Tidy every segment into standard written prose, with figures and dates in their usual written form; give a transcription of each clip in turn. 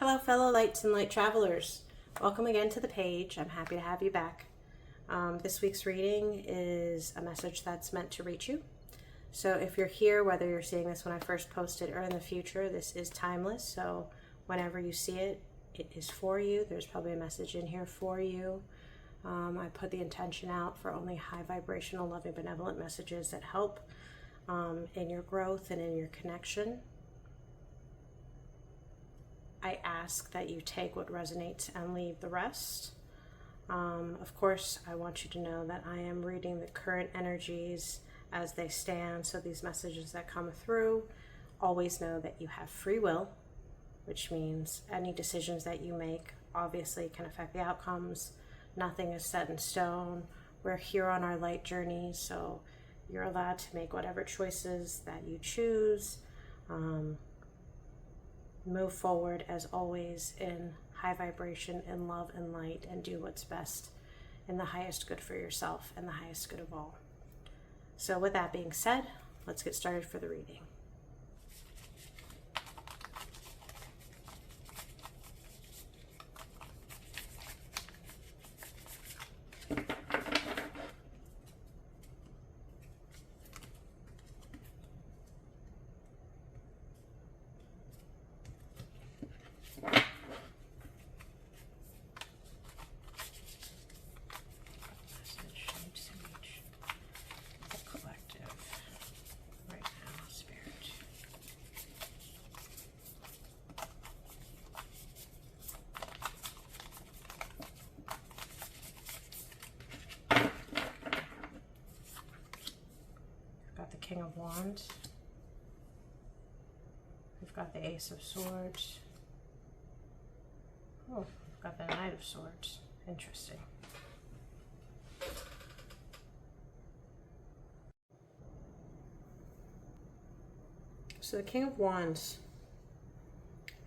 Hello, fellow lights and light travelers. Welcome again to the page. I'm happy to have you back. This week's reading is a message that's meant to reach you. So if you're here, whether you're seeing this when I first posted or in the future, this is timeless. So whenever you see it, it is for you. There's probably a message in here for you. I put the intention out for only high vibrational, loving, benevolent messages that help in your growth and in your connection. I ask that you take what resonates and leave the rest. Of course, I want you to know that I am reading the current energies as they stand. So these messages that come through, always know that you have free will, which means any decisions that you make obviously can affect the outcomes. Nothing is set in stone. We're here on our light journey, so you're allowed to make whatever choices that you choose. Move forward as always in high vibration, in love and light, and do what's best in the highest good for yourself and the highest good of all. So with that being said, let's get started for the reading. King of Wands. We've got the Ace of Swords. Oh, we've got the Knight of Swords. Interesting. So the King of Wands,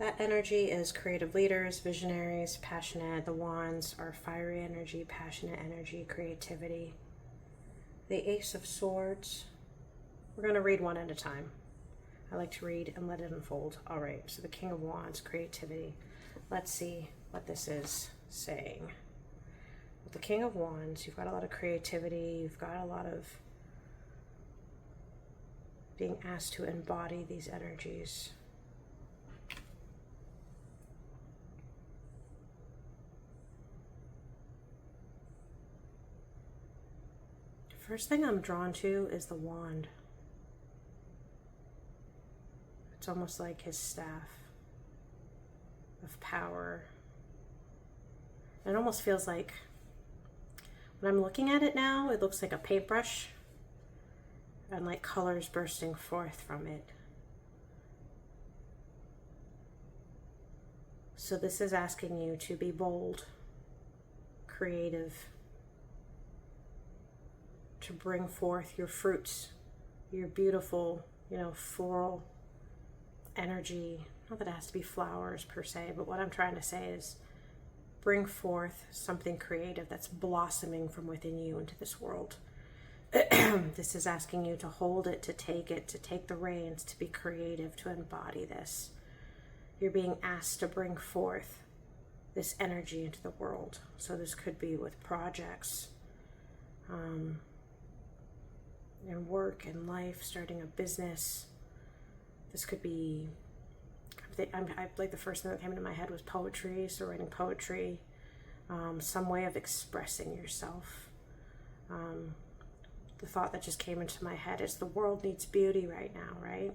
that energy is creative leaders, visionaries, passionate. The Wands are fiery energy, passionate energy, creativity. The Ace of Swords, we're going to read one at a time. I like to read and let it unfold. All right, so the King of Wands, creativity. Let's see what this is saying. With the King of Wands, you've got a lot of creativity. You've got a lot of being asked to embody these energies. First thing I'm drawn to is the wand. It's almost like his staff of power. It almost feels like, when I'm looking at it now, it looks like a paintbrush and like colors bursting forth from it. So this is asking you to be bold, creative, to bring forth your fruits, your beautiful, floral energy. Not that it has to be flowers per se, but what I'm trying to say is bring forth something creative that's blossoming from within you into this world. This is asking you to hold it, to take the reins, to be creative, to embody this. You're being asked to bring forth this energy into the world. So this could be with projects, in work and life, starting a business. This could be, like the first thing that came into my head was poetry, so writing poetry, some way of expressing yourself. The thought that just came into my head is the world needs beauty right now, right?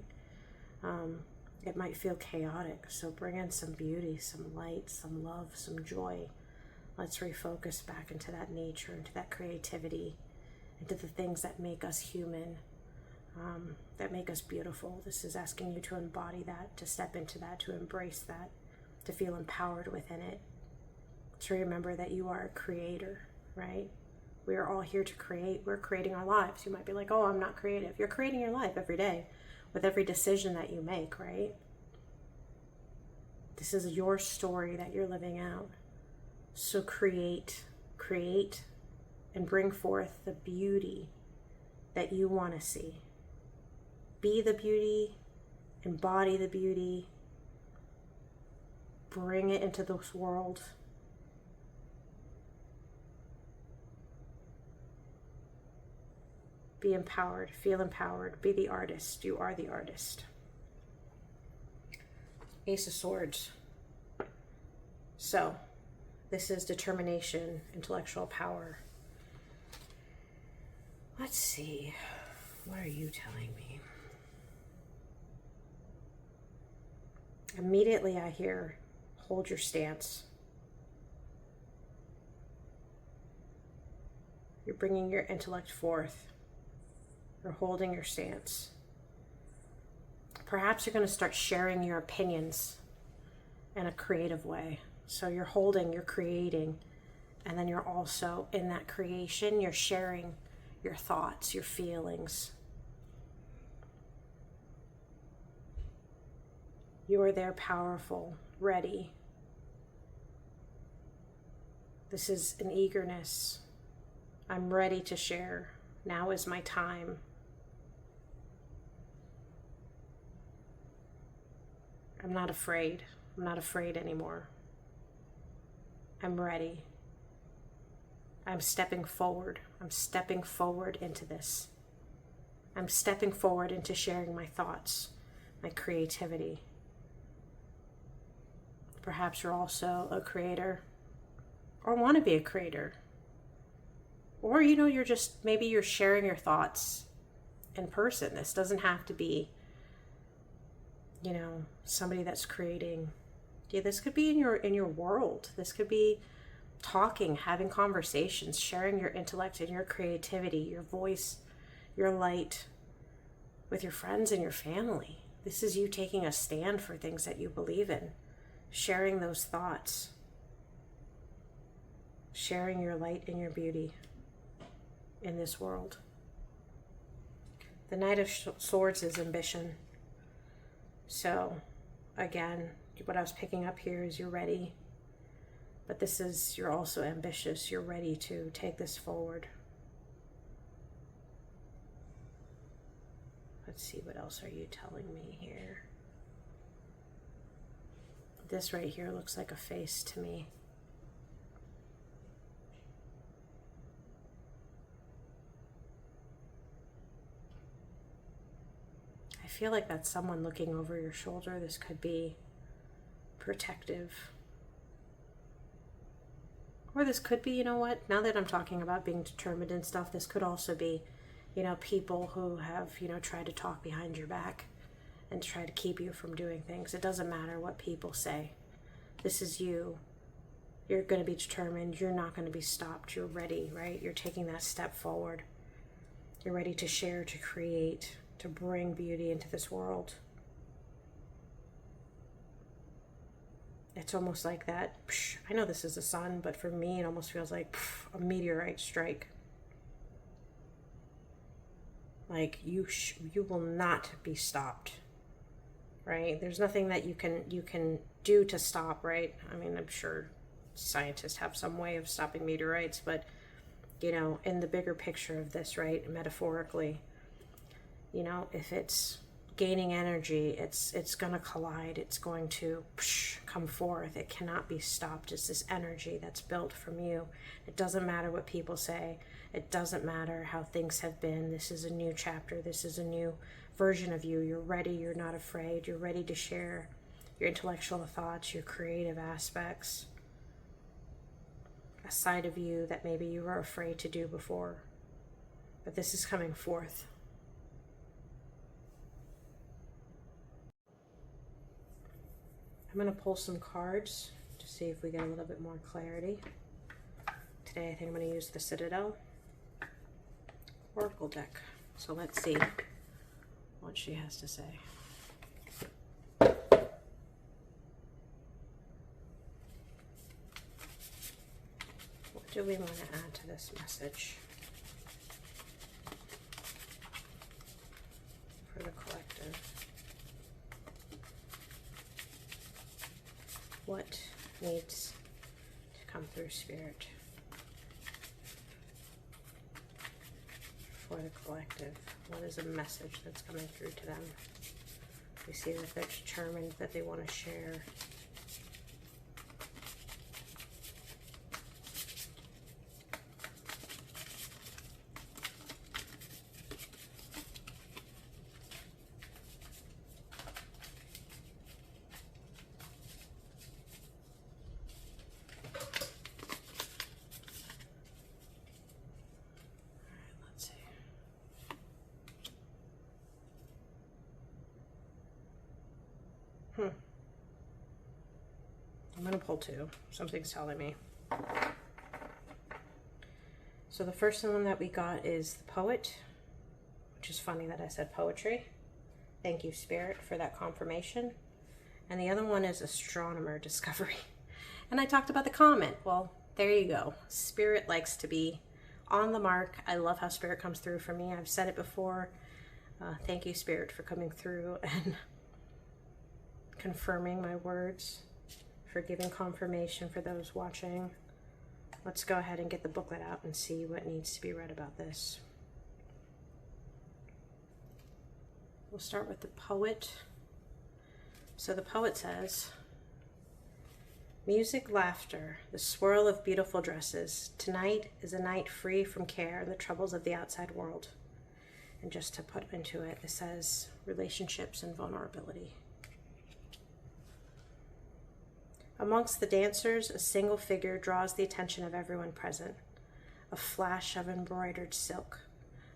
It might feel chaotic, so bring in some beauty, some light, some love, some joy. Let's refocus back into that nature, into that creativity, into the things that make us human, that make us beautiful. This is asking you to embody that, to step into that, to embrace that, to feel empowered within it, to remember that you are a creator, right? We are all here to create. We're creating our lives. You might be like, oh, I'm not creative. You're creating your life every day with every decision that you make, right? This is your story that you're living out. So create, and bring forth the beauty that you want to see. Be the beauty, embody the beauty, Bring it into this world. Be empowered. Feel empowered. Be the artist. You are the artist. Ace of Swords. So, this is determination, intellectual power. Let's see. What are you telling me? Immediately I hear, hold your stance. You're bringing your intellect forth. You're holding your stance. Perhaps you're going to start sharing your opinions in a creative way. So you're holding, you're creating, and then you're also in that creation, you're sharing your thoughts, your feelings. You are there, powerful, ready. This is an eagerness. I'm ready to share. Now is my time. I'm not afraid. I'm not afraid anymore. I'm ready. I'm stepping forward. I'm stepping forward into this. I'm stepping forward into sharing my thoughts, my creativity. Perhaps you're also a creator or want to be a creator. Or, you're just, maybe you're sharing your thoughts in person. This doesn't have to be, somebody that's creating. Yeah, this could be in your world. This could be talking, having conversations, sharing your intellect and your creativity, your voice, your light with your friends and your family. This is you taking a stand for things that you believe in, sharing those thoughts, sharing your light and your beauty in this world. The Knight of Swords is ambition. So, again, what I was picking up here is you're ready. But you're also ambitious. You're ready to take this forward. Let's see, what else are you telling me here? This right here looks like a face to me. I feel like that's someone looking over your shoulder. This could be protective. Or this could be, now that I'm talking about being determined and stuff, this could also be, people who have, tried to talk behind your back and try to keep you from doing things. It doesn't matter what people say. This is you. You're going to be determined. You're not going to be stopped. You're ready, right? You're taking that step forward. You're ready to share, to create, to bring beauty into this world. It's almost like that. I know this is the sun, but for me, it almost feels like a meteorite strike. Like you will not be stopped, right? There's nothing that you can do to stop, right? I mean, I'm sure scientists have some way of stopping meteorites, but in the bigger picture of this, right, metaphorically, if it's gaining energy, it's going to collide, it's going to come forth. It cannot be stopped. It's this energy that's built from you. It doesn't matter what people say. It doesn't matter how things have been. This is a new chapter. This is a new version of you. You're ready. You're not afraid. You're ready to share your intellectual thoughts, your creative aspects, a side of you that maybe you were afraid to do before. But this is coming forth. I'm going to pull some cards to see if we get a little bit more clarity. Today I think I'm going to use the Citadel Oracle deck. So let's see what she has to say. What do we want to add to this message for the collective? What needs to come through Spirit for the collective? What is a message that's coming through to them? We see that they're determined, that they want to share. I'm going to pull two. Something's telling me. So the first one that we got is the Poet, which is funny that I said poetry. Thank you, Spirit, for that confirmation. And the other one is Astronomer Discovery. And I talked about the comment. Well, there you go. Spirit likes to be on the mark. I love how Spirit comes through for me. I've said it before. Thank you, Spirit, for coming through and confirming my words, for giving confirmation for those watching. Let's go ahead and get the booklet out and see what needs to be read about this. We'll start with the Poet. So the Poet says, music, laughter, the swirl of beautiful dresses. Tonight is a night free from care and the troubles of the outside world. And just to put into it, it says relationships and vulnerability. Amongst the dancers, a single figure draws the attention of everyone present. A flash of embroidered silk,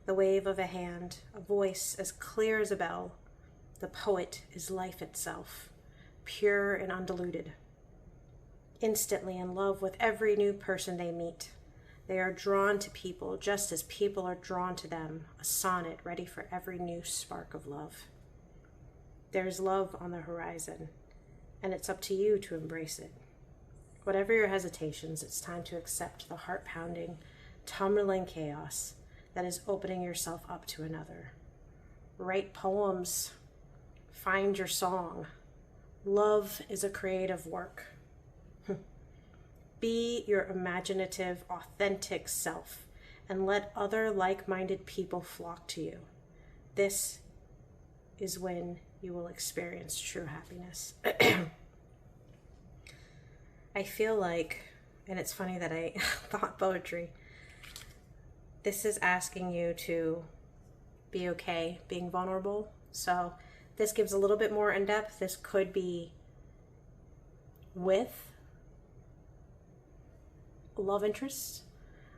the wave of a hand, a voice as clear as a bell. The poet is life itself, pure and undiluted. Instantly in love with every new person they meet. They are drawn to people just as people are drawn to them, a sonnet ready for every new spark of love. There is love on the horizon, and it's up to you to embrace it. Whatever your hesitations, it's time to accept the heart-pounding, tumbling chaos that is opening yourself up to another. Write poems. Find your song. Love is a creative work. Be your imaginative, authentic self and let other like-minded people flock to you. This is when you will experience true happiness. I feel like, and it's funny that I thought poetry, this is asking you to be okay being vulnerable. So this gives a little bit more in depth. This could be with love interests.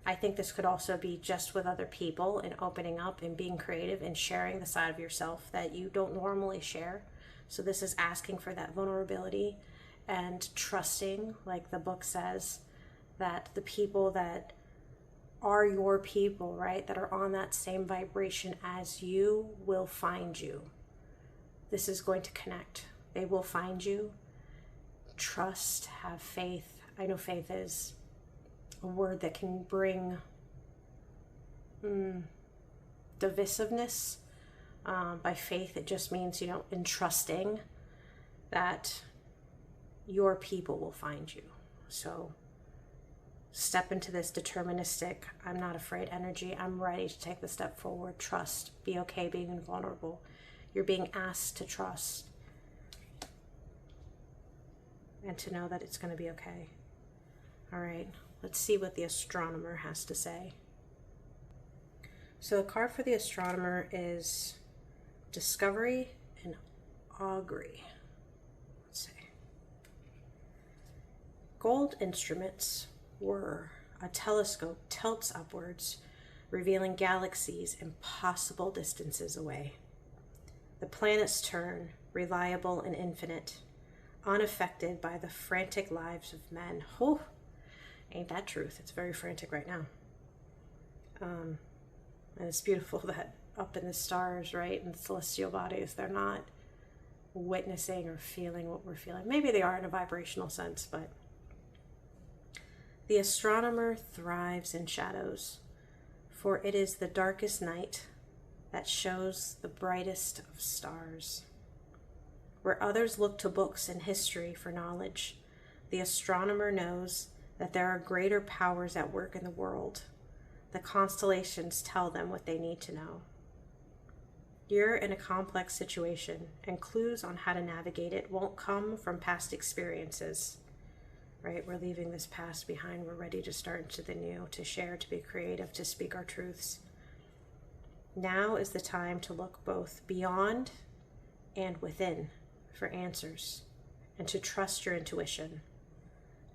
I think this could also be just with other people and opening up and being creative and sharing the side of yourself that you don't normally share. So this is asking for that vulnerability and trusting, like the book says, that the people that are your people, right, that are on that same vibration as you will find you. This is going to connect. They will find you. Trust, have faith. I know faith is a word that can bring divisiveness. By faith, it just means, entrusting that your people will find you. So step into this deterministic, I'm not afraid energy. I'm ready to take the step forward. Trust. Be okay being vulnerable. You're being asked to trust and to know that it's going to be okay. All right. Let's see what the Astronomer has to say. So the card for the Astronomer is Discovery and Augury. Let's see. Gold instruments were a telescope tilts upwards, revealing galaxies impossible distances away. The planets turn, reliable and infinite, unaffected by the frantic lives of men. Oh, ain't that truth? It's very frantic right now. And it's beautiful that up in the stars, right, in the celestial bodies, they're not witnessing or feeling what we're feeling. Maybe they are in a vibrational sense, but the Astronomer thrives in shadows, for it is the darkest night that shows the brightest of stars. Where others look to books and history for knowledge, the Astronomer knows that there are greater powers at work in the world. The constellations tell them what they need to know. You're in a complex situation, and clues on how to navigate it won't come from past experiences. Right? We're leaving this past behind. We're ready to start into the new, to share, to be creative, to speak our truths. Now is the time to look both beyond and within for answers, and to trust your intuition.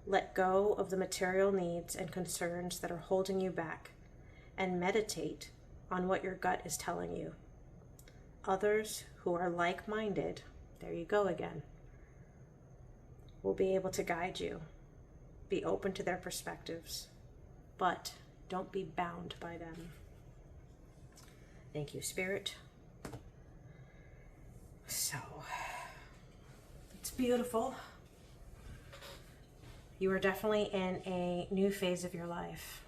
Let go of the material needs and concerns that are holding you back, and meditate on what your gut is telling you. Others who are like-minded, there you go again, will be able to guide you. Be open to their perspectives, but don't be bound by them. Thank you, Spirit. So, it's beautiful. You are definitely in a new phase of your life.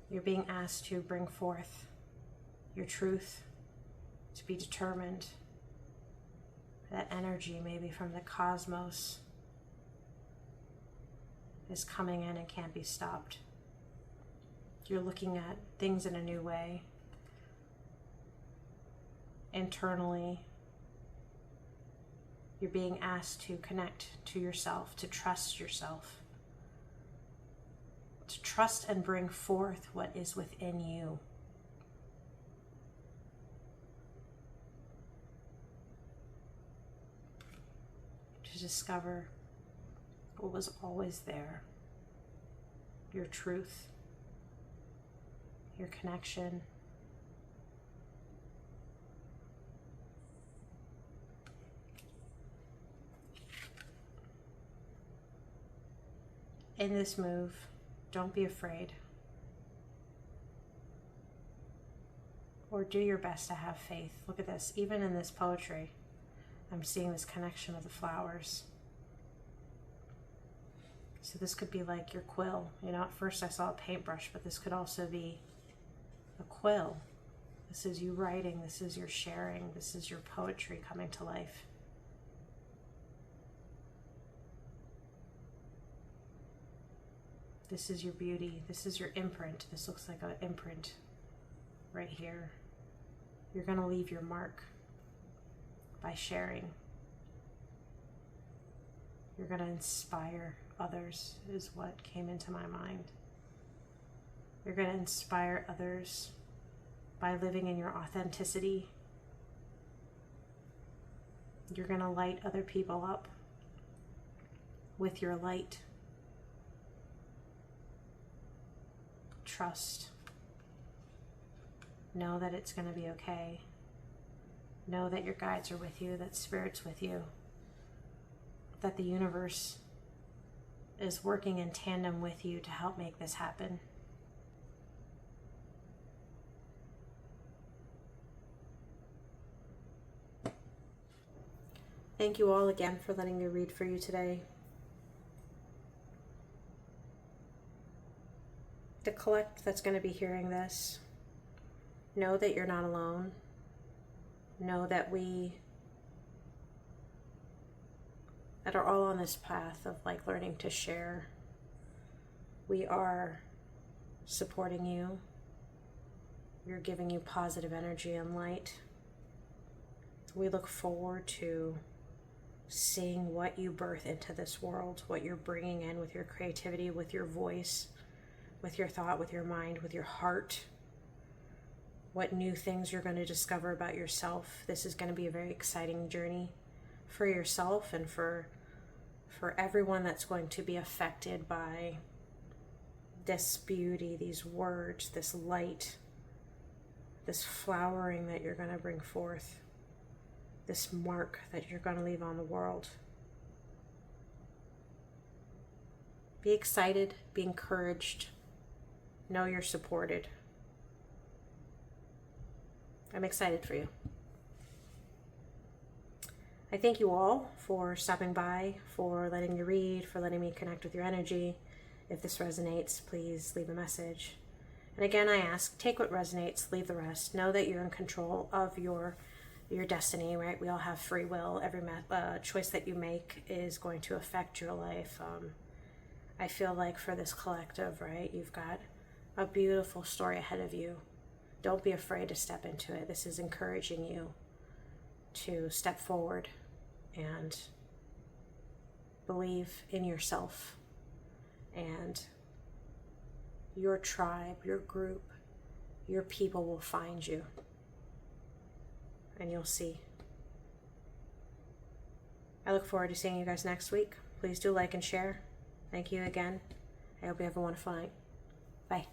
You're being asked to bring forth your truth, to be determined. That energy, maybe from the cosmos, is coming in and can't be stopped. You're looking at things in a new way. Internally, you're being asked to connect to yourself, to trust yourself, to trust and bring forth what is within you. To discover what was always there, your truth, your connection. In this move, don't be afraid, or do your best to have faith. Look at this, even in this poetry, I'm seeing this connection of the flowers. So this could be like your quill. You know, at first I saw a paintbrush, but this could also be a quill. This is you writing, this is your sharing, this is your poetry coming to life. This is your beauty. This is your imprint. This looks like an imprint right here. You're going to leave your mark by sharing. You're going to inspire others, is what came into my mind. You're going to inspire others by living in your authenticity. You're going to light other people up with your light. Trust. Know that it's going to be okay. Know that your guides are with you, that Spirit's with you, that the universe is working in tandem with you to help make this happen. Thank you all again for letting me read for you today. The collect that's going to be hearing this, know that you're not alone. Know that we that are all on this path of like learning to share, we are supporting you. We're giving you positive energy and light. We look forward to seeing what you birth into this world, what you're bringing in with your creativity, with your voice, with your thought, with your mind, with your heart, what new things you're going to discover about yourself. This is going to be a very exciting journey for yourself and for everyone that's going to be affected by this beauty, these words, this light, this flowering that you're going to bring forth, this mark that you're going to leave on the world. Be excited, be encouraged, know you're supported. I'm excited for you. I thank you all for stopping by, for letting me read, for letting me connect with your energy. If this resonates, please leave a message. And again, I ask, take what resonates, leave the rest. Know that you're in control of your destiny, right? We all have free will. Every choice that you make is going to affect your life. I feel like for this collective, right, you've got a beautiful story ahead of you. Don't be afraid to step into it. This is encouraging you to step forward and believe in yourself and your tribe, your group, your people will find you and you'll see. I look forward to seeing you guys next week. Please do like and share. Thank you again. I hope you have a wonderful night. Bye.